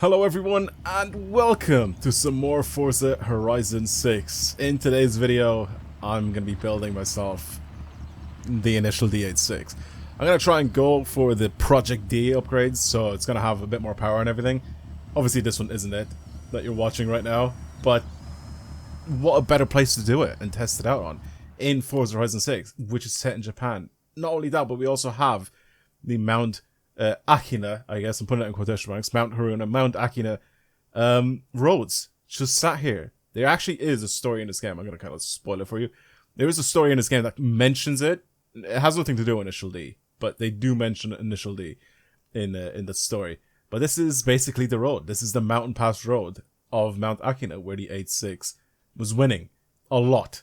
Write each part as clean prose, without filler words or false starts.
Hello everyone and welcome to some more Forza Horizon 6. In today's video, I'm going to be building myself the initial D86. I'm going to try and go for the Project D upgrades, so it's going to have a bit more power and everything. Obviously this one isn't it, that you're watching right now, but what a better place to do it and test it out on in Forza Horizon 6, which is set in Japan. Not only that, but we also have the Mount Akina, I guess I'm putting it in quotation marks, Mount Haruna, Mount Akina roads just sat here. There actually is a story in this game. I'm going to kind of spoil it for you. There is a story in this game that mentions it. It has nothing to do with Initial D, but they do mention Initial D in the story. But this is basically the road. This is the mountain pass road of Mount Akina, where the 86 was winning a lot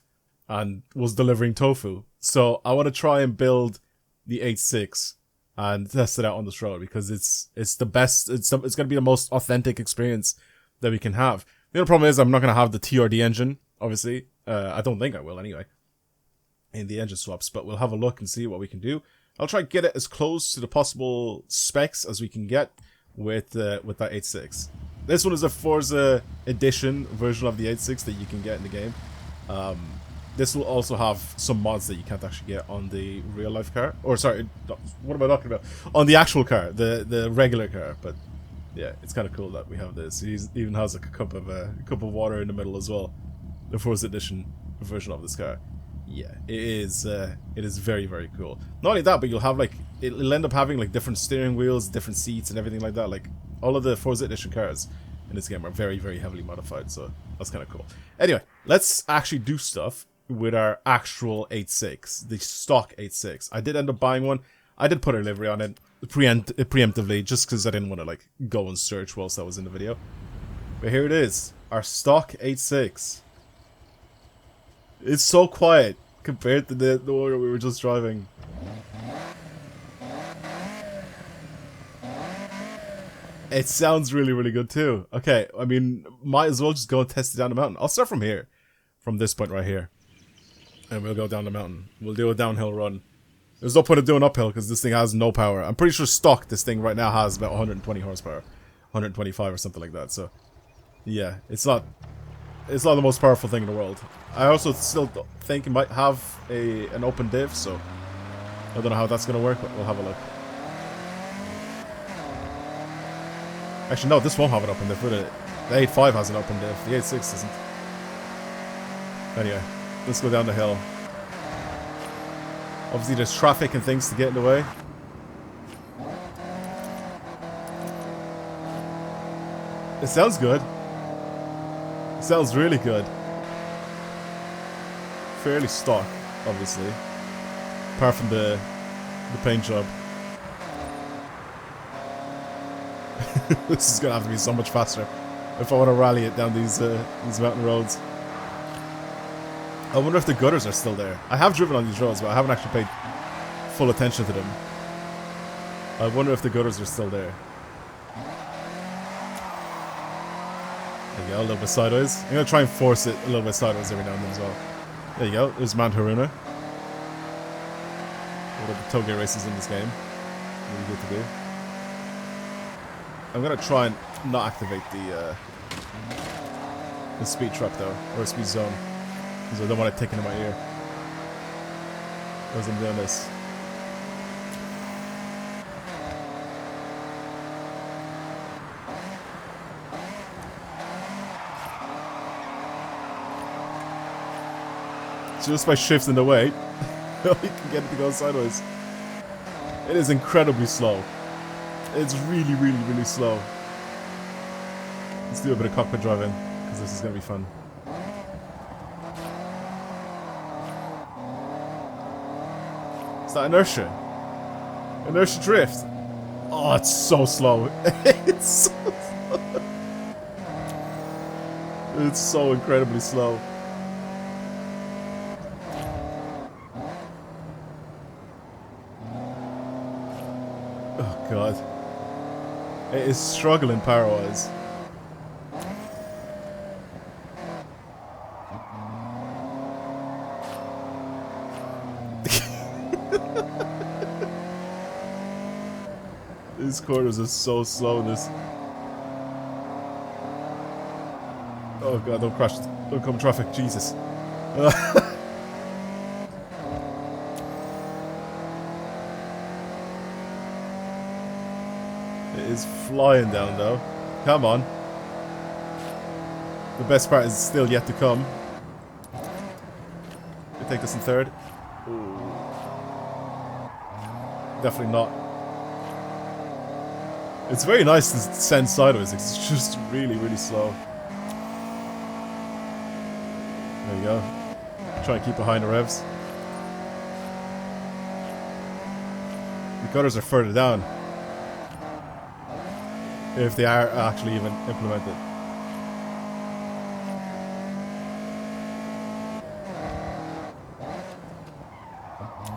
and was delivering tofu. So I want to try and build the 86 and test it out on this road because it's the best. It's going to be the most authentic experience that we can have. The only problem is I'm not going to have the TRD engine, obviously. I don't think I will anyway, in the engine swaps, but we'll have a look and see what we can do. I'll try to get it as close to the possible specs as we can get with that 86. This one is a Forza edition version of the 86 that you can get in the game. This will also have some mods that you can't actually get on the real life car. Or sorry, what am I talking about? On the actual car, the regular car. But yeah, it's kind of cool that we have this. He even has like a cup of water in the middle as well. The Forza edition version of this car. Yeah, it is very, very cool. Not only that, but you'll have like, it'll end up having like different steering wheels, different seats and everything like that. Like all of the Forza edition cars in this game are very, very heavily modified. So that's kind of cool. Anyway, let's actually do stuff with our actual 86, the stock 86. I did end up buying one. I did put a livery on it preemptively, just because I didn't want to like go and search whilst I was in the video. But here it is, our stock 86. It's so quiet compared to the one we were just driving. It sounds really, really good too. Okay, I mean, might as well just go and test it down the mountain. I'll start from here, from this point right here. And we'll go down the mountain. We'll do a downhill run. There's no point of doing uphill because this thing has no power. I'm pretty sure stock this thing right now has about 120 horsepower. 125 or something like that. So, yeah. It's not the most powerful thing in the world. I also still think it might have an open div, so I don't know how that's going to work, but we'll have a look. Actually, no, this won't have an open div, will it? The 85 has an open div. The 86 doesn't. Anyway. Let's go down the hill. Obviously there's traffic and things to get in the way. It sounds good. It sounds really good. Fairly stock, obviously. Apart from the paint job. This is gonna have to be so much faster if I want to rally it down these mountain roads. I wonder if the gutters are still there. I have driven on these roads, but I haven't actually paid full attention to them. I wonder if the gutters are still there. There you go, a little bit sideways. I'm going to try and force it a little bit sideways every now and then as well. There you go, there's Mount Haruna. One of the toge races in this game. Really good to do. I'm going to try and not activate the speed trap though, or speed zone. Because I don't want it ticking in my ear as I'm doing this. Just by shifting the weight, you can get it to go sideways. It is incredibly slow. It's really, really, really slow. Let's do a bit of cockpit driving, because this is going to be fun. It's that inertia. Inertia drift. Oh, it's so slow. It's so slow. It's so incredibly slow. Oh, God. It is struggling power-wise. These corners are so slow in this. Oh god, don't crash. Don't come traffic, Jesus. It is flying down though. Come on. The best part is still yet to come. We take this in third. Ooh. Definitely not. It's very nice to send sideways. It's just really, really slow. There you go. Try and keep behind the revs. The gutters are further down. If they are actually even implemented.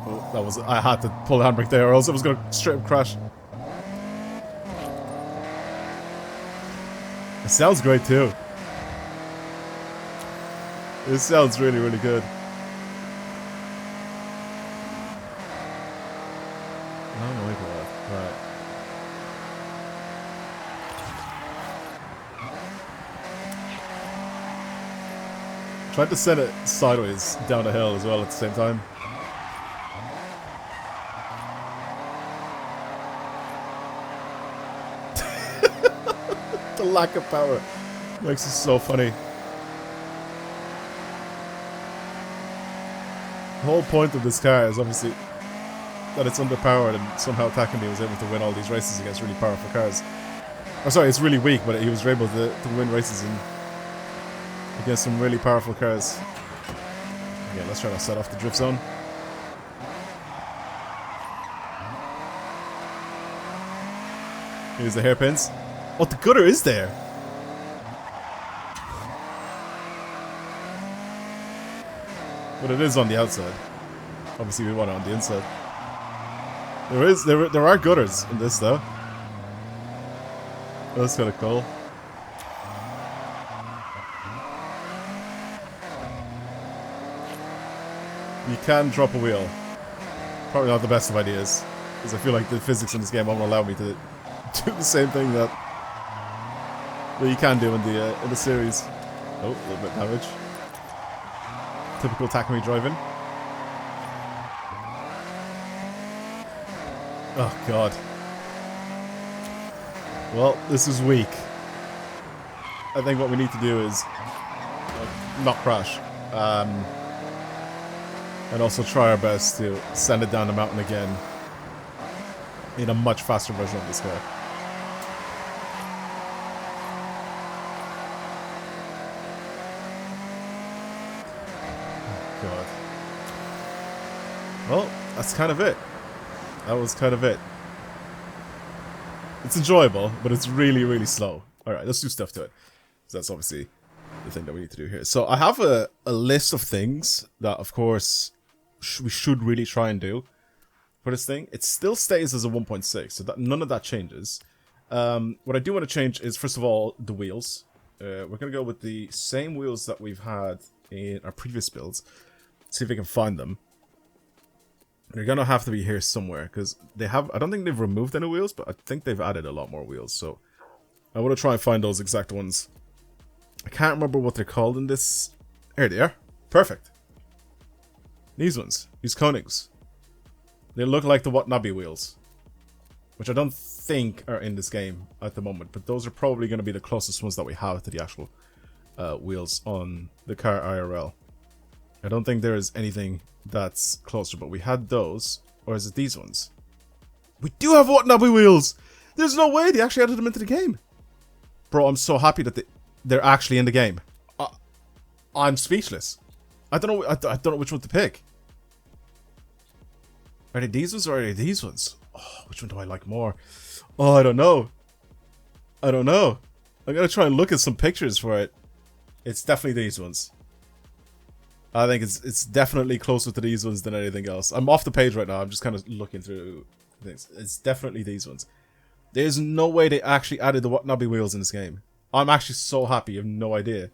Oh, that was... I had to pull the handbrake there or else it was going to straight up crash. It sounds great too. It sounds really, really good. No, wait for that. Right. Tried to send it sideways down the hill as well at the same time. The lack of power makes it so funny. The whole point of this car is obviously that it's underpowered, and somehow Takumi was able to win all these races against really powerful cars. Oh, sorry, it's really weak, but he was able to win races against some really powerful cars. Okay, let's try to set off the drift zone. Here's the hairpins. Oh, the gutter is there! But it is on the outside. Obviously we want it on the inside. There are gutters in this though. That's kinda cool. You can drop a wheel. Probably not the best of ideas. Because I feel like the physics in this game won't allow me to do the same thing that you can do in the series. Oh, a little bit of damage. Typical Takumi driving. Oh god. Well, this is weak. I think what we need to do is not crash. And also try our best to send it down the mountain again in a much faster version of this car. God. Well, that's kind of it. That was kind of it. It's enjoyable, but it's really, really slow. Alright, let's do stuff to it. So that's obviously the thing that we need to do here. So I have a list of things that, of course, we should really try and do for this thing. It still stays as a 1.6, so that none of that changes. What I do want to change is, first of all, the wheels. We're going to go with the same wheels that we've had in our previous builds. See if we can find them. They're going to have to be here somewhere, because they have... I don't think they've removed any wheels, but I think they've added a lot more wheels, so... I want to try and find those exact ones. I can't remember what they're called in this... There they are. Perfect. These ones. These Koenigs. They look like the Watanabe wheels. Which I don't think are in this game at the moment, but those are probably going to be the closest ones that we have to the actual wheels on the car IRL. I don't think there is anything that's closer, but we had those. Or is it these ones? We do have Watanabe wheels! There's no way they actually added them into the game. Bro, I'm so happy that they're actually in the game. I'm speechless. I don't know which one to pick. Are they these ones or are they these ones? Oh, which one do I like more? Oh, I don't know. I don't know. I'm gonna try and look at some pictures for it. It's definitely these ones. I think it's definitely closer to these ones than anything else. I'm off the page right now. I'm just kind of looking through things. It's definitely these ones. There's no way they actually added the Watanabe wheels in this game. I'm actually so happy. You have no idea.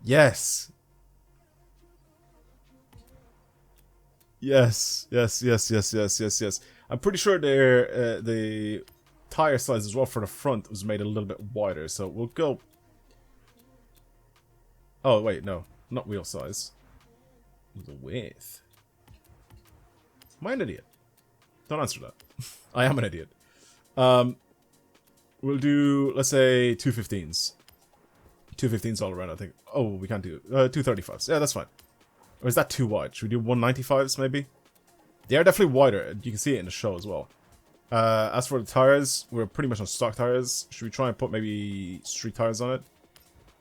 Yes. Yes. Yes. I'm pretty sure the tire size as well for the front was made a little bit wider. So we'll go Oh, wait, no. Not wheel size. The width. Am I an idiot? Don't answer that. I am an idiot. We'll do, let's say, 215s. 215s all around, I think. Oh, we can't do 235s. Yeah, that's fine. Or is that too wide? Should we do 195s, maybe? They are definitely wider. You can see it in the show as well. As for the tires, we're pretty much on stock tires. Should we try and put maybe street tires on it?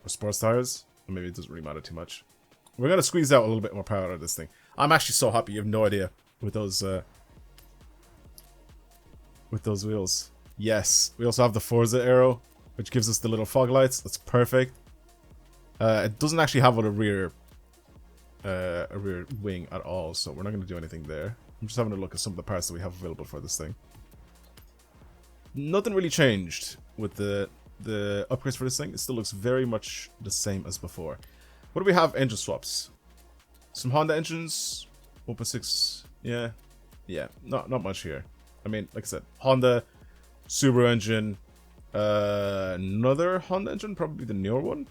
Or sports tires? Or maybe it doesn't really matter too much. We're going to squeeze out a little bit more power out of this thing. I'm actually so happy. You have no idea with those wheels. Yes. We also have the Forza arrow, which gives us the little fog lights. That's perfect. It doesn't actually have a rear wing at all, so we're not going to do anything there. I'm just having a look at some of the parts that we have available for this thing. Nothing really changed with the upgrades for this thing. It still looks very much the same as before. What do we have? Engine swaps. Some Honda engines. 1.6. Yeah. Not much here. I mean, like I said, Honda, Subaru engine, another Honda engine, probably the newer one.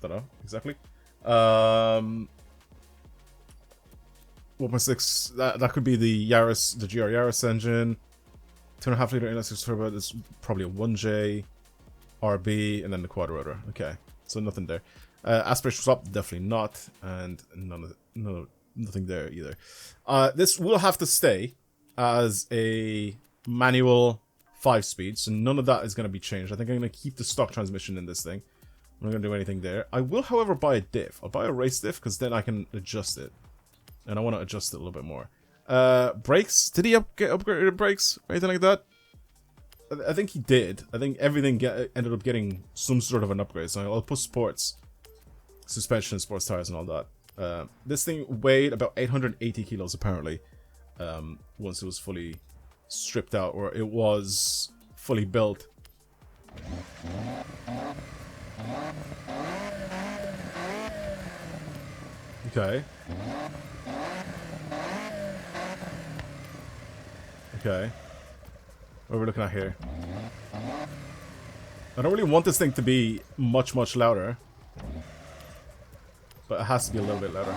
Don't know exactly. 1.6. That could be the Yaris, the GR Yaris engine. 2.5 liter inlet six turbo. That's probably a 1J, RB, and then the quad rotor. Okay, so nothing there. Aspiration swap, definitely not, and nothing there either. This will have to stay as a manual 5-speed, so none of that is going to be changed. I think I'm going to keep the stock transmission in this thing. I'm not going to do anything there. I will, however, buy a diff. I'll buy a race diff because then I can adjust it, and I want to adjust it a little bit more. Brakes? Did he get upgraded brakes or anything like that? I think he did. I think everything ended up getting some sort of an upgrade. So I'll put sports, suspension, sports tires, and all that. This thing weighed about 880 kilos apparently. Once it was fully stripped out, or it was fully built. Okay. Okay. What are we looking at here? I don't really want this thing to be much louder, but it has to be a little bit louder.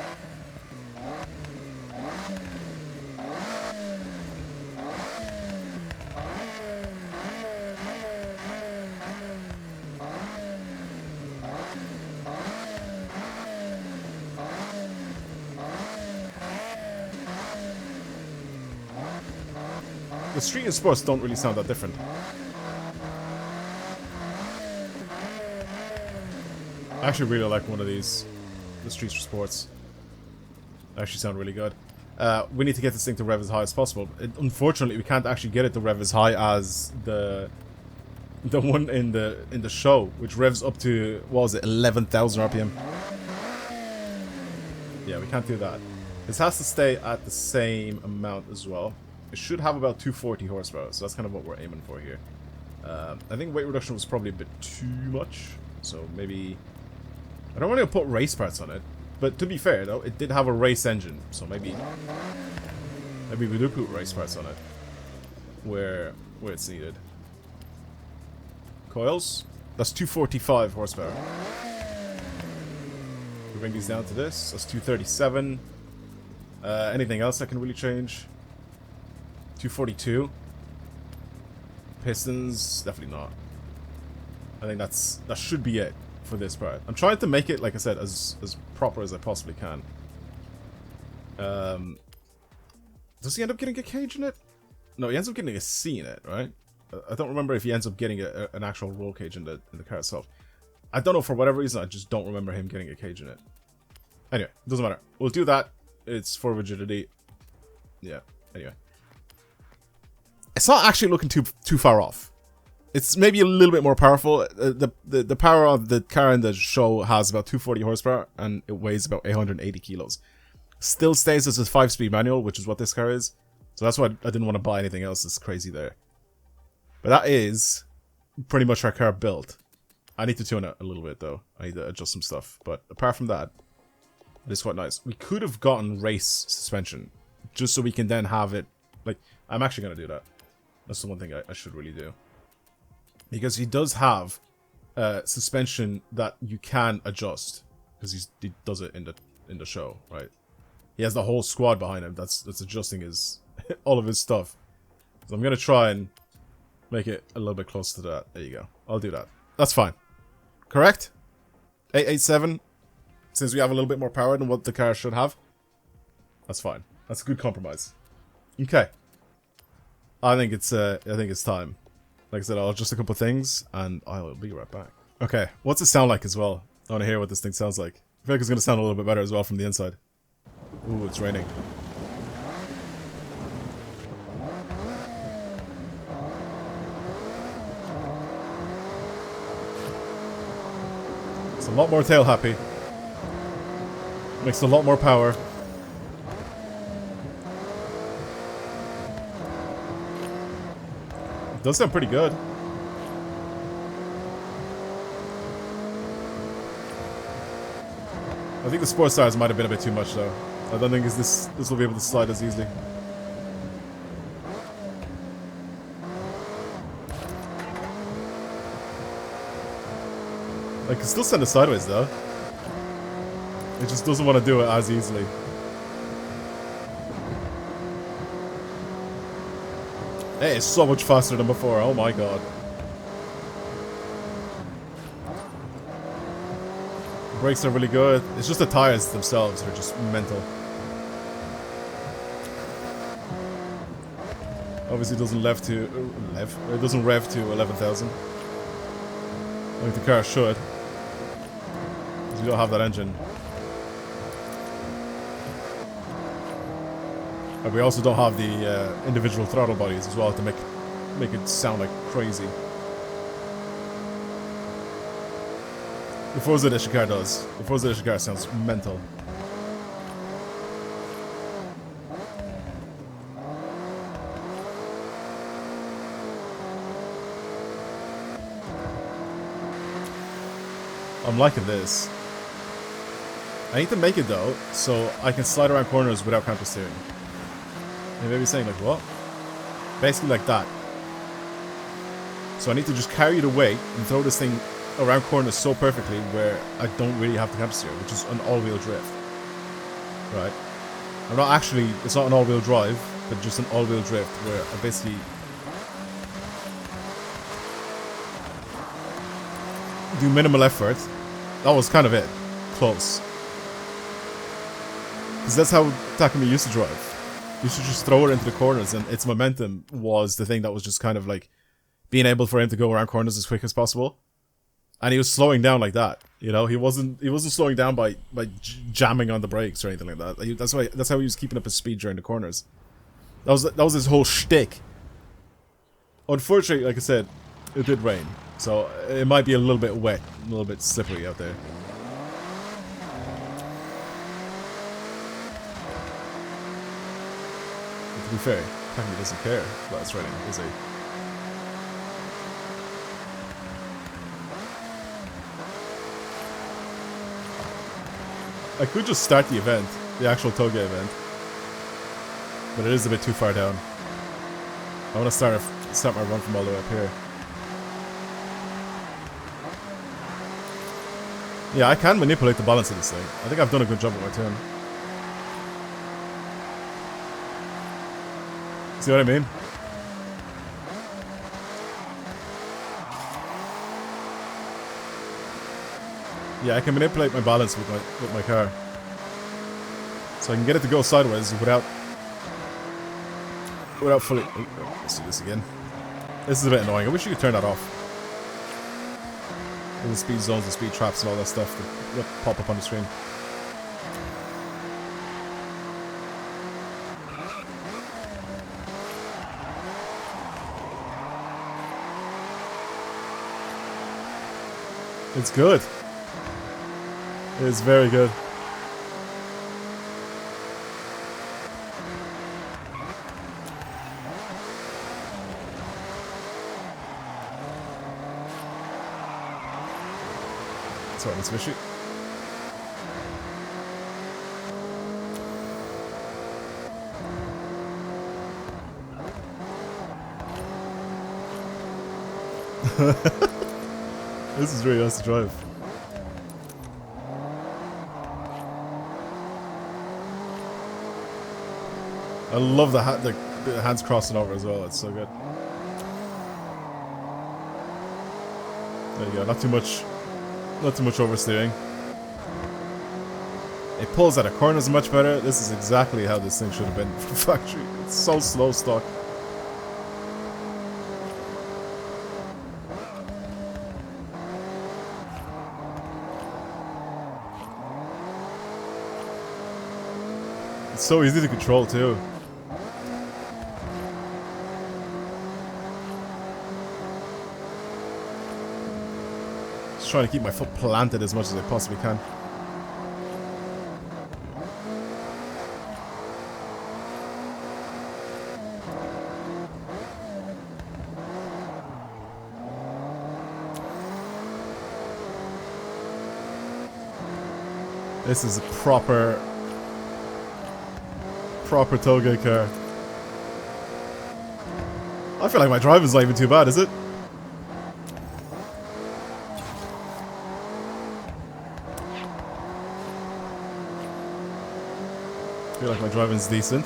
The street and sports don't really sound that different. I actually really like one of these. The streets for sports. They actually sound really good. We need to get this thing to rev as high as possible. Unfortunately, we can't actually get it to rev as high as the one in the show, which revs up to, what was it, 11,000 RPM. Yeah, we can't do that. This has to stay at the same amount as well. It should have about 240 horsepower, so that's kind of what we're aiming for here. I think weight reduction was probably a bit too much, so maybe... I don't want to put race parts on it, but to be fair though, it did have a race engine, so maybe we do put race parts on it where it's needed. Coils, that's 245 horsepower. We bring these down to this, that's 237. Anything else that can really change? 242. Pistons, definitely not. I think that should be it for this part. I'm trying to make it, like I said, as proper as I possibly can. Does he end up getting a cage in it? No, he ends up getting a C in it, right? I don't remember if he ends up getting an actual roll cage in the car itself. I don't know, for whatever reason, I just don't remember him getting a cage in it. Anyway, doesn't matter. We'll do that. It's for rigidity. Yeah, anyway. It's not actually looking too far off. It's maybe a little bit more powerful. The power of the car in the show has about 240 horsepower, and it weighs about 880 kilos. Still stays as a 5-speed manual, which is what this car is. So that's why I didn't want to buy anything else that's crazy there. But that is pretty much our car built. I need to tune it a little bit though. I need to adjust some stuff. But apart from that, it is quite nice. We could have gotten race suspension, just so we can then have it. Like, I'm actually going to do that. That's the one thing I should really do. Because he does have suspension that you can adjust. because he does it in the show, right? He has the whole squad behind him that's adjusting his all of his stuff. So I'm gonna try and make it a little bit closer to that. There you go. I'll do that. That's fine. Correct? 887. Since we have a little bit more power than what the car should have. That's fine. That's a good compromise. Okay. I think it's time. Like I said, I'll adjust a couple of things and I'll be right back. Okay, what's it sound like as well? I want to hear what this thing sounds like. I feel like it's going to sound a little bit better as well from the inside. Ooh, it's raining. It's a lot more tail happy. Makes a lot more power. It does sound pretty good. I think the sports tires might have been a bit too much though. I don't think this will be able to slide as easily. I can still send it sideways though. It just doesn't want to do it as easily. Hey, it's so much faster than before, oh my god. Brakes are really good. It's just the tires themselves are just mental. Obviously it doesn't rev to 11,000. Like the car should. Because you don't have that engine. And we also don't have the individual throttle bodies as well to make it sound like crazy. The FORZA edition car does. The FORZA edition car sounds mental. I'm liking this. I need to make it though, so I can slide around corners without counter steering. You may be saying like, what? Basically like that. So I need to just carry the weight and throw this thing around corners so perfectly where I don't really have to counter steer, which is an all-wheel drift. Right? I'm not actually, it's not an all-wheel drive, but just an all-wheel drift where I basically do minimal effort. That was kind of it. Close. Because that's how Takumi used to drive. You should just throw it into the corners, and its momentum was the thing that was just kind of like being able for him to go around corners as quick as possible. And he was slowing down like that, you know. He wasn't slowing down by jamming on the brakes or anything like that. That's how he was keeping up his speed during the corners. That was his whole shtick. Unfortunately, like I said, it did rain, so it might be a little bit wet, a little bit slippery out there. But to be fair, Takumi doesn't care about it's raining, does he? I could just start the event, the actual Toge event, but it is a bit too far down. I want to start my run from all the way up here. Yeah, I can manipulate the balance of this thing. I think I've done a good job with my turn. See what I mean? Yeah, I can manipulate my balance with my car. So I can get it to go sideways without fully... Oh, let's do this again. This is a bit annoying. I wish you could turn that off. All the speed zones, the speed traps and all that stuff that pop up on the screen. It's good. It's very good. Sorry, let's wish it. This is really nice to drive. I love the hands crossing over as well. It's so good. There you go. Not too much oversteering. It pulls out of corners much better. This is exactly how this thing should have been from factory. It's so slow stock. It's so easy to control too. Just trying to keep my foot planted as much as I possibly can. This is a proper tailgate car. I feel like my driving's not even too bad, is it? I feel like my driving's decent.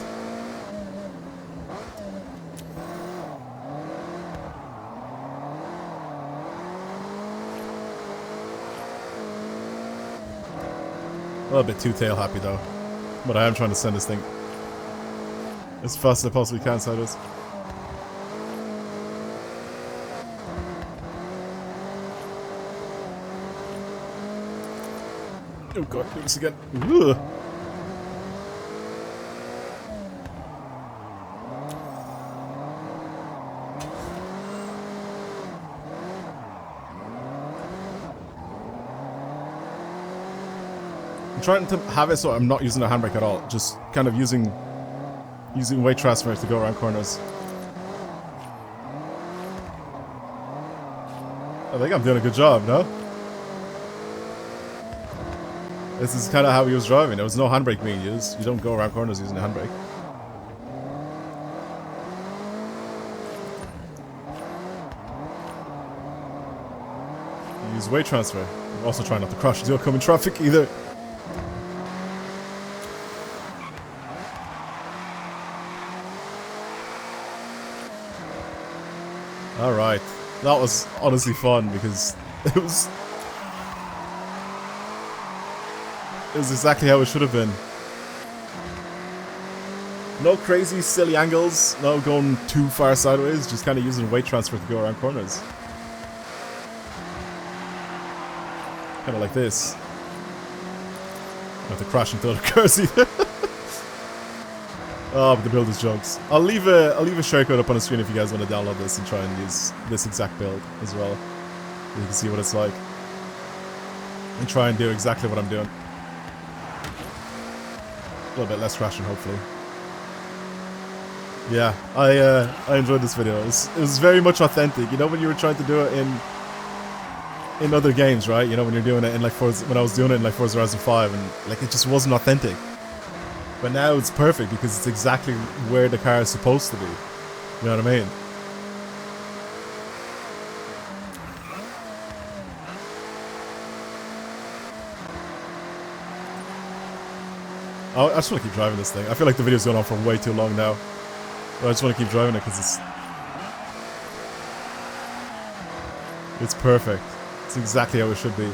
A little bit too tail happy though, but I am trying to send this thing as fast as I possibly can sideways. Oh god, do this again. Ugh. I'm trying to have it so I'm not using the handbrake at all, just kind of using weight transfer to go around corners. I think I'm doing a good job, no? This is kind of how he was driving. There was no handbrake being used. You don't go around corners using the handbrake. You use weight transfer. I'm also trying not to crash into oncoming traffic either. Alright, that was honestly fun because it was exactly how it should have been. No crazy silly angles, no going too far sideways, just kind of using weight transfer to go around corners. Kind of like this. I have to crash into other cars either. Oh, but the build is jokes. I'll leave a share code up on the screen if you guys want to download this and try and use this exact build as well. You can see what it's like. And try and do exactly what I'm doing. A little bit less crashing, hopefully. Yeah, I enjoyed this video. It was very much authentic. You know when you were trying to do it in other games, right? You know when you're doing it in like Forza, when I was doing it in like Forza Horizon 5, and like it just wasn't authentic. But now it's perfect because it's exactly where the car is supposed to be. You know what I mean? Oh, I just want to keep driving this thing. I feel like the video's going on for way too long now. But I just want to keep driving it because it's perfect. It's exactly how it should be.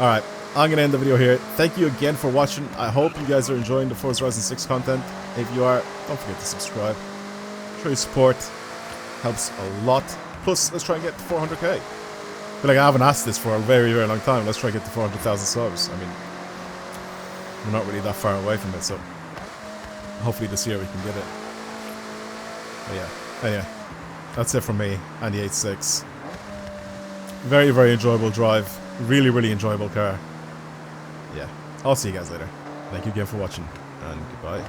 Alright. I'm going to end the video here. Thank you again for watching. I hope you guys are enjoying the Forza Horizon 6 content. If you are, don't forget to subscribe. Show your support. Helps a lot. Plus, let's try and get to 400k. I feel like I haven't asked this for a very, very long time. Let's try and get to 400,000 subs. I mean, we're not really that far away from it, so hopefully this year we can get it. But yeah, anyway, that's it from me and the AE86. Very, very enjoyable drive. Really, really enjoyable car. Yeah, I'll see you guys later. Thank you again for watching, and goodbye.